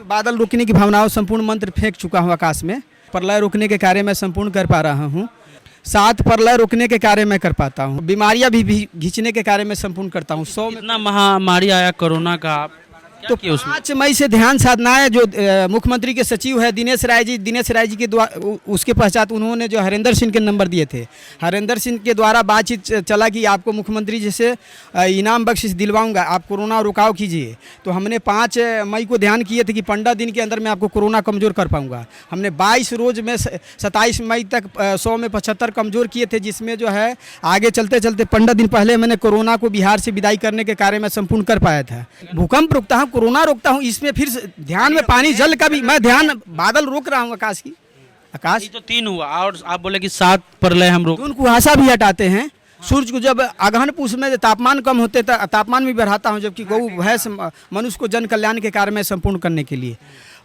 बादल रोकने की भावनाओं संपूर्ण मंत्र फेंक चुका हूँ आकाश में। प्रलय रोकने के कार्य मैं संपूर्ण कर पा रहा हूँ। 7 प्रलय रोकने के कार्य मैं कर पाता हूँ। बीमारियां भी घिंचने के कार्य में संपूर्ण करता हूँ। 100 में इतना महामारी आया कोरोना का, आप क्या तो किए उसमें? 5 मई से ध्यान साधना है। जो मुख्यमंत्री के सचिव है दिनेश राय जी के द्वारा उसके पश्चात उन्होंने जो हरेंद्र सिंह के नंबर दिए थे, हरेंद्र सिंह के द्वारा बातचीत चला कि आपको मुख्यमंत्री जी से इनाम बख्शिश दिलवाऊंगा, आप कोरोना रुकाव कीजिए। तो हमने 5 मई को ध्यान किए थे कि 15 दिन के अंदर मैं आपको कोरोना कमज़ोर कर पाऊंगा। हमने 22 रोज में 27 मई तक 100 में 75 कमज़ोर किए थे, जिसमें जो है आगे चलते चलते 15 दिन पहले मैंने कोरोना को बिहार से विदाई करने के कार्य में संपूर्ण कर पाया था। भूकंप रोकता हूँ, कोरोना रोकता हूँ, इसमें फिर ध्यान में पानी जल का भी मैं ध्यान बादल रोक रहा हूँ आकाश की। आकाश ये तो 3 हुआ और आप बोले कि 7 प्रलय हम रोक। जून कुहासा भी हटाते हैं। सूर्य को जब अगहन पूस में तापमान कम होते तो तापमान भी बढ़ाता हूँ, जबकि गौ भैंस मनुष्य को जन कल्याण के कार्य में संपूर्ण करने के लिए,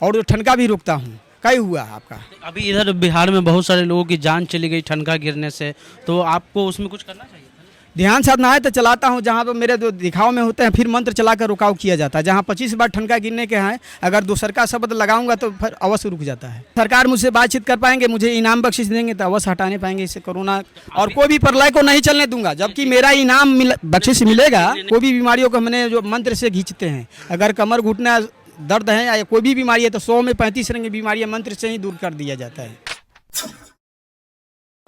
और ठनका भी रोकता हूँ। कई हुआ आपका। अभी इधर बिहार में बहुत सारे लोगों की जान चली गई ठनका गिरने से, तो आपको उसमें कुछ करना चाहिए। ध्यान साधना है तो चलाता हूँ। जहाँ पर मेरे जो दिखाव में होते हैं फिर मंत्र चलाकर रुकाव किया जाता है। जहाँ 25 बार ठनका गिरने के हैं, अगर दूसर का शब्द लगाऊंगा तो फिर अवश्य रुक जाता है। सरकार मुझसे बातचीत कर पाएंगे, मुझे इनाम बख्शिश देंगे तो अवश्य हटाने पाएंगे इससे कोरोना, और कोई भी प्रलय को नहीं चलने दूंगा। जबकि मेरा इनाम बख्शिश मिलेगा। कोई भी बीमारियों को हमने जो मंत्र से खींचते हैं, अगर कमर घुटना दर्द है या कोई भी बीमारी है तो 100 में 35 रंग की बीमारियां मंत्र से ही दूर कर दिया जाता है।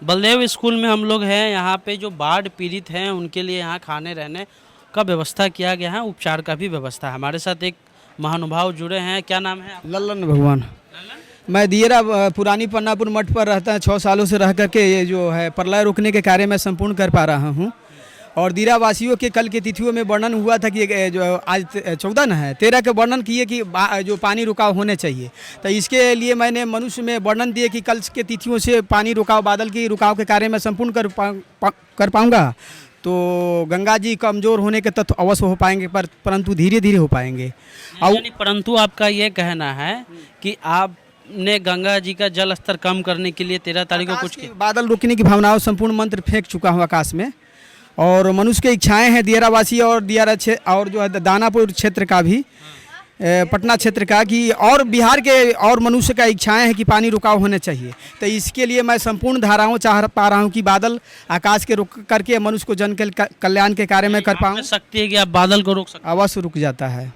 बलदेव स्कूल में हम लोग हैं। यहाँ पे जो बाढ़ पीड़ित हैं उनके लिए यहाँ खाने रहने का व्यवस्था किया गया है, उपचार का भी व्यवस्था है। हमारे साथ एक महानुभाव जुड़े हैं। क्या नाम है आपका? लल्लन भगवान। मैं दियरा पुरानी पन्नापुर मठ पर रहता है। 6 सालों से रह करके ये जो है प्रलय रोकने के कार्य में संपूर्ण कर पा रहा हूँ। और दियरा वासियों के कल के तिथियों में वर्णन हुआ था कि जो आज 14 न है, 13 के वर्णन किए कि जो पानी रुकाव होने चाहिए। तो इसके लिए मैंने मनुष्य में वर्णन दिए कि कल के तिथियों से पानी रुकाव, बादल की रुकाव के कार्य में संपूर्ण कर पाऊँगा। तो गंगा जी कमज़ोर होने के तत्व अवश्य हो पाएंगे, परंतु धीरे धीरे हो पाएंगे। यानी परंतु आपका ये कहना है कि आपने गंगा जी का जल स्तर कम करने के लिए 13 तारीख को कुछ किया। बादल रोकने की भावनाओं संपूर्ण मंत्र फेंक चुका हूँ आकाश में। और मनुष्य की इच्छाएं हैं दियरावासी और दियारा और जो है दानापुर क्षेत्र का भी, पटना क्षेत्र का, कि और बिहार के और मनुष्य का इच्छाएं हैं कि पानी रुकाव होने चाहिए। तो इसके लिए मैं संपूर्ण धाराओं चाह पा रहा हूं कि बादल आकाश के रुक करके मनुष्य को जन कल्याण के कार्य में कर पाऊँ। सकती है कि आप बादल को रोक सकते अवश्य रुक जाता है।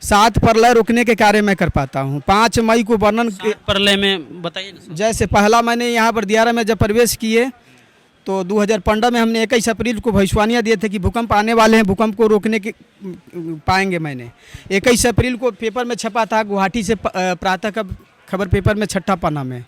7 प्रलय रोकने के कार्य में कर पाता हूँ। 5 मई को वर्णन प्रलय में बताइए ना। जैसे पहला मैंने यहाँ पर दियारा में जब प्रवेश किए तो 2015 में हमने 21 अप्रैल को भविष्यवाणियाँ दिए थे कि भूकंप आने वाले हैं, भूकंप को रोकने के पाएंगे। मैंने 21 अप्रैल को पेपर में छपा था, गुवाहाटी से प्रातः का खबर पेपर में 6ठा पन्ना में,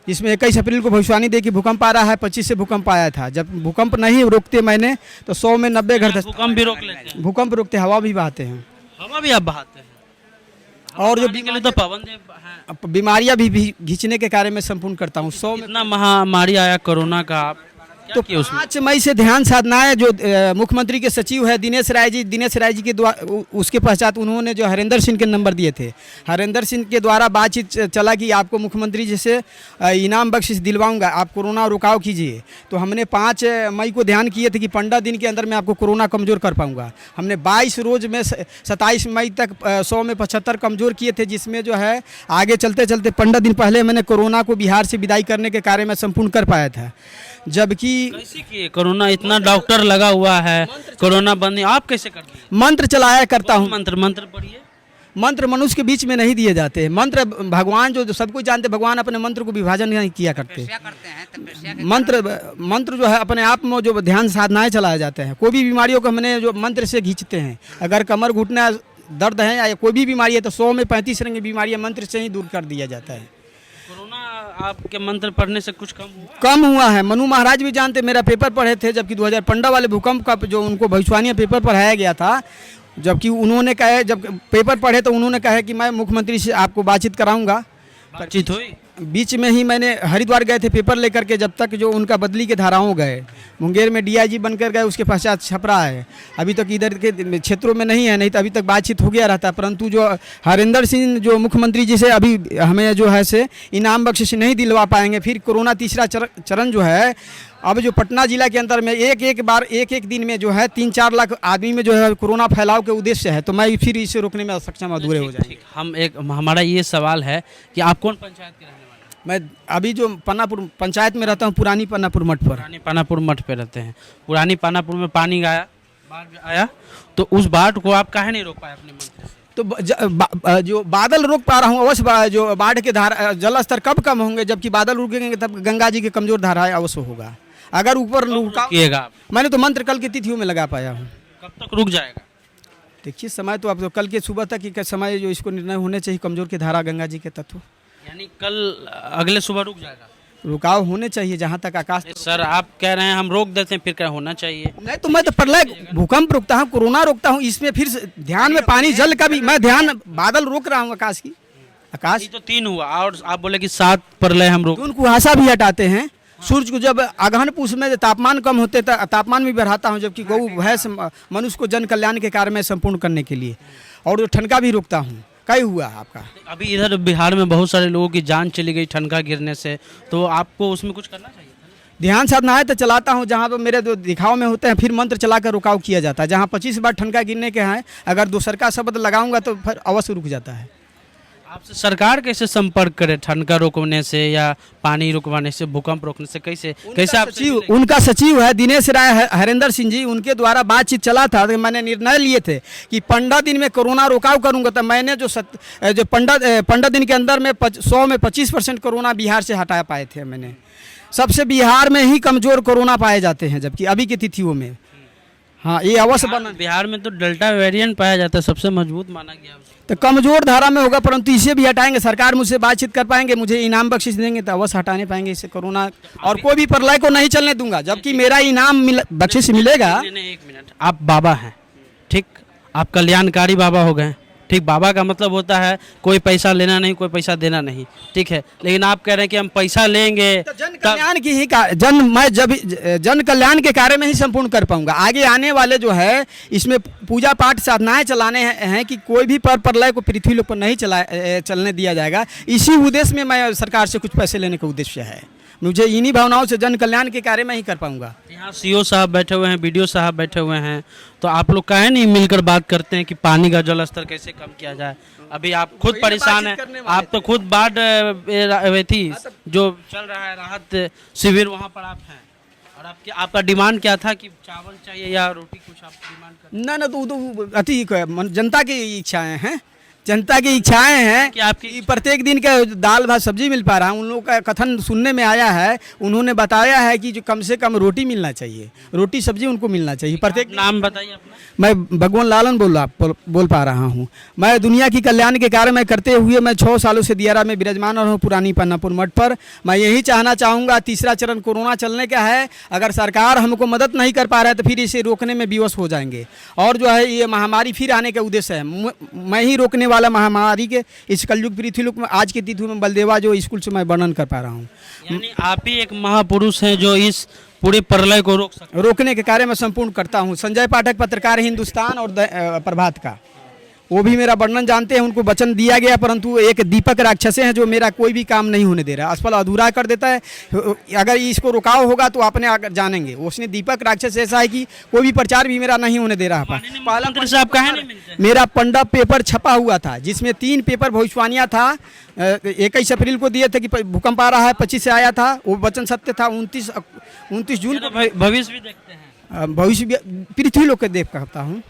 जिसमें 21 अप्रैल को भविष्यवाणी दी कि भूकंप आ रहा है। 25 से भूकंप आया था। जब भूकंप नहीं रोकते मैंने तो 100 में 90 घर भूकंप भी रोक लेते हैं। भूकंप रोकते, हवा भी बहाते हैं। हवा भी आप बहाते हैं। और जो के लिए तो पवन देव हैं। बीमारियां भी घिंचने के कार्य में संपूर्ण करता हूँ। 100 में इतना महामारी आया कोरोना का, आप तो 5 मई से ध्यान साधना है। जो मुख्यमंत्री के सचिव है दिनेश राय जी के द्वारा उसके पश्चात उन्होंने जो हरेंद्र सिंह के नंबर दिए थे, हरेंद्र सिंह के द्वारा बातचीत चला कि आपको मुख्यमंत्री जी से इनाम बख्शिश दिलवाऊंगा, आप कोरोना रुकाव कीजिए। तो हमने 5 मई को ध्यान किए थे कि 15 दिन के अंदर मैं आपको कोरोना कमज़ोर कर पाऊँगा। हमने 22 रोज में 27 मई तक 100 में 75 कमज़ोर किए थे, जिसमें जो है आगे चलते चलते 15 दिन पहले मैंने कोरोना को बिहार से विदाई करने के कार्य में संपूर्ण कर पाया था। जबकि कैसे किए? कोरोना इतना डॉक्टर लगा हुआ है, कोरोना बंद नहीं, आप कैसे करते हैं? मंत्र चलाया करता हूँ। मंत्र पढ़िए। मंत्र मनुष्य के बीच में नहीं दिए जाते हैं। मंत्र भगवान जो सब कुछ जानते, भगवान अपने मंत्र को विभाजन नहीं किया करते। मंत्र जो है अपने आप में जो ध्यान साधनाएं चलाए जाते हैं। कोई भी बीमारियों को हमने जो मंत्र से खींचते हैं, अगर कमर घुटना दर्द है या कोई भी बीमारी है तो 100 में 35 रंग की बीमारियां मंत्र से ही दूर कर दिया जाता है। कोरोना आपके मंत्र पढ़ने से कुछ कम हुआ है। मनु महाराज भी जानते, मेरा पेपर पढ़े थे। जबकि 2015 वाले भूकंप का जो उनको भविष्यवाणियां पेपर पढ़ाया गया था, जबकि उन्होंने कहा, जब पेपर पढ़े तो उन्होंने कहा कि मैं मुख्यमंत्री से आपको बातचीत कराऊंगा। बातचीत हुई। बीच में ही मैंने हरिद्वार गए थे पेपर लेकर के, जब तक जो उनका बदली के धाराओं गए। मुंगेर में डीआईजी बनकर गए, उसके पश्चात छपरा है। अभी तक इधर के क्षेत्रों में नहीं है, नहीं तो अभी तक बातचीत हो गया रहता। परंतु जो हरेंद्र सिंह जो मुख्यमंत्री जी से अभी हमें जो है से इनाम बख्शिश नहीं दिलवा पाएंगे। फिर कोरोना तीसरा चरण जो है अब जो पटना जिला के अंदर में एक दिन में जो है 3-4 लाख आदमी में जो है कोरोना फैलाव के उद्देश्य है, तो मैं फिर इसे रोकने में सक्षम अधूरे हो जाएंगे। हमारा ये सवाल है कि आप कौन पंचायत के रहने वाले हैं? मैं अभी जो पन्नापुर पंचायत में रहता हूँ, पुरानी पन्नापुर मठ पर। पुरानी पानापुर मठ पे रहते हैं। पुरानी पानापुर में पानी आया, बाढ़ आया, तो उस बाढ़ को आप काहे नहीं रोक पाए अपने मंत्री से? तो जो बादल रोक पा रहा हूँ अवश्य, जो बाढ़ के धारा जल स्तर कब कम होंगे, जबकि बादल रुकेंगे तब गंगा जी के कमजोर धाराएं अवश्य होगा। अगर ऊपर रुकिएगा आप? मैंने तो मंत्र कल की तिथियों में लगा पाया हूँ। कब तक रुक जाएगा? देखिए समय तो आप तो कल के सुबह तक ही समय जो इसको निर्णय होने चाहिए, कमजोर की धारा गंगा जी के तत्व, यानी कल अगले सुबह रुक जाएगा? रुकाव होने चाहिए जहाँ तक आकाश। सर आप कह रहे हैं हम रोक देते हैं, फिर क्या होना चाहिए? नहीं तो मैं तो प्रलय भूकंप रोकता हूँ, कोरोना रोकता हूँ, इसमें फिर ध्यान में पानी जल का भी मैं ध्यान, बादल रोक रहा हूँ आकाश की। आकाश तो 3 हुआ और आप बोले कि 7 प्रलय हम रोक। उन कुहासा भी हटाते हैं। सूरज को जब अगहन पूस में तापमान कम होते तापमान भी बढ़ाता हूँ, जबकि गौ भैंस मनुष्य को जन कल्याण के कार्य में संपूर्ण करने के लिए, और जो ठनका भी रोकता हूँ। कई हुआ आपका? अभी इधर बिहार में बहुत सारे लोगों की जान चली गई ठनका गिरने से, तो आपको उसमें कुछ करना चाहिए? ध्यान साधना है तो चलाता हूँ, जहाँ पर मेरे जो दिखाव में होते हैं फिर मंत्र चलाकर रुकाव किया जाता है। जहाँ 25 बार ठनका गिरने के हैं, अगर दूसर का शब्द लगाऊंगा तो फिर अवश्य रुक जाता है। आपसे सरकार कैसे संपर्क करे ठनका रोकने से या पानी रुकवाने से, भूकंप रोकने से? कैसे आप सचिव, उनका सचिव है दिनेश राय हरेंद्र सिंह जी, उनके द्वारा बातचीत चला था, तो मैंने निर्णय लिए थे कि 15 दिन में कोरोना रोकाव करूंगा। तो मैंने जो 15 दिन के अंदर में 100 में 25% कोरोना बिहार से हटा पाए थे। मैंने सबसे बिहार में ही कमजोर कोरोना पाए जाते हैं, जबकि अभी की तिथियों में। हाँ, ये अवश्य बना। बिहार में तो डेल्टा वेरिएंट पाया जाता है, सबसे मजबूत माना गया। तो कमजोर धारा में होगा, परंतु इसे भी हटाएंगे। सरकार मुझसे बातचीत कर पाएंगे, मुझे इनाम बख्शिश देंगे तो अवश्य हटाने पाएंगे इसे कोरोना। और कोई भी प्रलय को नहीं चलने दूंगा, जबकि मेरा इनाम बख्शिश मिलेगा। नहीं, 1 मिनट, आप बाबा हैं, ठीक, आप कल्याणकारी बाबा हो गए, ठीक। बाबा का मतलब होता है कोई पैसा लेना नहीं, कोई पैसा देना नहीं, ठीक है। लेकिन आप कह रहे हैं कि हम पैसा लेंगे तो जन कल्याण की ही मैं जब जन कल्याण के कार्य में ही संपूर्ण कर पाऊंगा। आगे आने वाले जो है इसमें पूजा पाठ साधनाएं चलाने हैं कि कोई भी प्रलय को पृथ्वी लोक पर नहीं चलने दिया जाएगा। इसी उद्देश्य में मैं सरकार से कुछ पैसे लेने का उद्देश्य है। मुझे इन्हीं भावनाओं से जन कल्याण के कार्य में ही कर पाऊंगा। यहाँ सीओ साहब बैठे हुए हैं, बीडीओ साहब बैठे हुए हैं, तो आप लोग काहे नहीं मिलकर बात करते हैं कि पानी का जल स्तर कैसे कम किया जाए? अभी आप खुद परेशान हैं, आप तो खुद बाढ़ थी जो चल रहा है राहत शिविर, वहाँ पर आप हैं, और आपका डिमांड क्या था कि चावल चाहिए या रोटी, कुछ आप डिमांड कर? ना तो अति जनता की इच्छाएं हैं, जनता की इच्छाएं हैं कि आपकी प्रत्येक दिन का दाल भात सब्जी मिल पा रहा है। उन लोगों का कथन सुनने में आया है, उन्होंने बताया है कि जो कम से कम रोटी मिलना चाहिए, रोटी सब्जी उनको मिलना चाहिए। प्रत्येक नाम बताइए अपना। मैं भगवान लालन बोल पा रहा हूँ। मैं दुनिया की कल्याण के कार्य में करते हुए मैं 6 सालों से दियारा में विराजमान रहा हूँ, पुरानी पन्नापुर मठ पर। मैं यही चाहना चाहूँगा, तीसरा चरण कोरोना चलने का है, अगर सरकार हमको मदद नहीं कर पा रहा है तो फिर इसे रोकने में विवश हो जाएंगे। और जो है ये महामारी फिर आने का उद्देश्य है, मैं ही रोकने वाला महामारी के इस कलयुग पृथ्वी लोक में। आज के तिथि में बलदेवा जो स्कूल से मैं वर्णन कर पा रहा हूँ, यानी आप ही एक महापुरुष हैं जो इस पूरे प्रलय को रोकने के कार्य में संपूर्ण करता हूँ। संजय पाठक पत्रकार हिंदुस्तान और प्रभात का, वो भी मेरा वर्णन जानते हैं। उनको वचन दिया गया, परंतु एक दीपक राक्षस हैं जो मेरा कोई भी काम नहीं होने दे रहा, असफल अधूरा कर देता है। अगर इसको रुकाव होगा तो आपने अगर जानेंगे, उसने दीपक राक्षस ऐसा है कि कोई भी प्रचार भी मेरा नहीं होने दे रहा। पालनपुर से आप कहाँ नहीं मिलते? मेरा पंडा पेपर छपा हुआ था, जिसमें 3 पेपर भविष्यवाणियाँ था। 21 अप्रैल को दिए थे कि भूकंप आ रहा है, 25 से आया था, वो वचन सत्य था। 29 जून को भविष्य भी देखते हैं, भविष्य पृथ्वी लोक के देव कहता हूँ।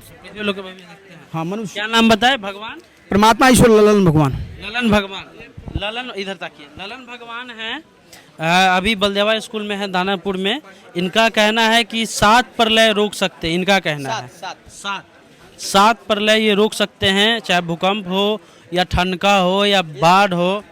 हाँ, मनुष्य। क्या नाम बताए? भगवान परमात्मा ईश्वर ललन भगवान। ललन भगवान, ललन इधर ताकिए, ललन भगवान हैं। अभी बलदेवा स्कूल में है दानापुर में। इनका कहना है कि 7 प्रलय रोक सकते हैं, इनका कहना है 7 प्रलय ये रोक सकते हैं, चाहे भूकंप हो या ठनका हो या बाढ़ हो।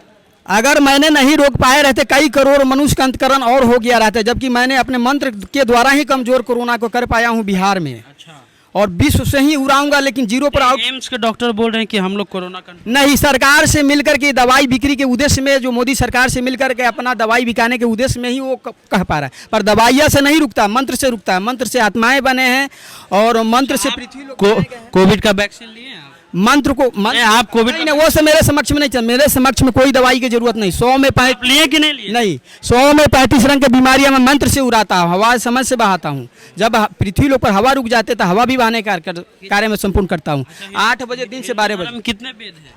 अगर मैंने नहीं रोक पाए रहते, कई करोड़ मनुष्य का अंतकरण और हो गया रहता, जबकि मैंने अपने मंत्र के द्वारा ही कमजोर कोरोना को कर पाया हूँ बिहार में। अच्छा। और विश्व से ही उड़ाऊंगा, लेकिन जीरो पर आउट। एम्स के डॉक्टर बोल रहे हैं कि हम लोग कोरोना नहीं, सरकार से मिलकर के दवाई बिक्री के उद्देश्य में, जो मोदी सरकार से मिलकर के अपना दवाई बिकाने के उद्देश्य में ही वो कह पा रहा है, पर दवाइयाँ से नहीं रुकता, मंत्र से रुकता है। मंत्र से आत्माएं बने हैं और मंत्र से पृथ्वी लोग कोविड का वैक्सीन लिए हैं? मंत्र को नहीं, आप कोविड नहीं, वो सब मेरे समक्ष में नहीं चल, मेरे समक्ष में कोई दवाई की जरूरत नहीं। 100 में आप लिए कि नहीं लिए? नहीं, 100 में 35 रंग की बीमारियां मैं मंत्र से उड़ाता हूँ, हवा समझ से बहाता हूँ। जब पृथ्वी लोक पर हवा रुक जाते तो हवा भी बहाने का कार्य में संपूर्ण करता हूँ। 8 बजे दिन से 12 बजे। कितने वेद हैं?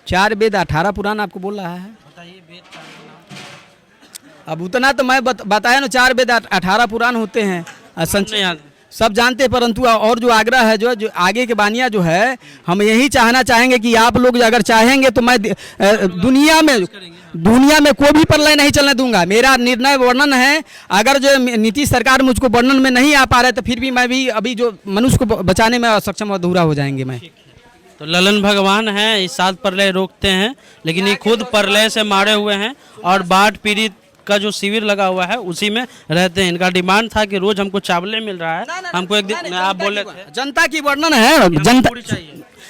4 वेद 18 पुराण आपको बोल रहा है। बताइए वेद का नाम। अब उतना तो मैं बताया ना, 4 वेद 18 पुराण होते हैं। नहीं याद। सब जानते हैं, परंतु और जो आग्रह है, जो आगे के बानिया जो है, हम यही चाहना चाहेंगे कि आप लोग अगर चाहेंगे तो मैं दुनिया में कोई भी प्रलय नहीं चलने दूंगा। मेरा निर्णय वर्णन है। अगर जो नीतीश सरकार मुझको वर्णन में नहीं आ पा रहे तो फिर भी मैं भी अभी जो मनुष्य को बचाने में असक्षम अधूरा हो जाएंगे मैं। तो ललन भगवान हैं, इस 7 प्रलय रोकते हैं, लेकिन ये खुद प्रलय से मारे हुए हैं और बाढ़ पीड़ित का जो शिविर लगा हुआ है उसी में रहते हैं। इनका डिमांड था कि रोज हमको चावले मिल रहा है, हमको एक दिन आप बोले थे जनता की वर्णन है,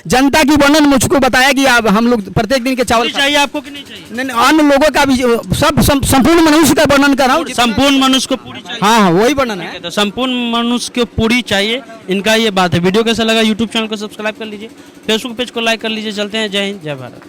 जनता की वर्णन मुझको बताया कि आप हम लोग प्रत्येक दिन के चावल चाहिए आपको कि नहीं चाहिए? नहीं, अन्य लोगों का भी सब संपूर्ण मनुष्य का वर्णन कर रहा हूँ। संपूर्ण मनुष्य को पूरी चाहिए। हाँ, वही वर्णन है। तो संपूर्ण मनुष्य को पूरी चाहिए, इनका ये बात है। वीडियो कैसा लगा? यूट्यूब चैनल को सब्सक्राइब कर लीजिए, फेसबुक पेज को लाइक कर लीजिए। चलते हैं। जय हिंद, जय भारत।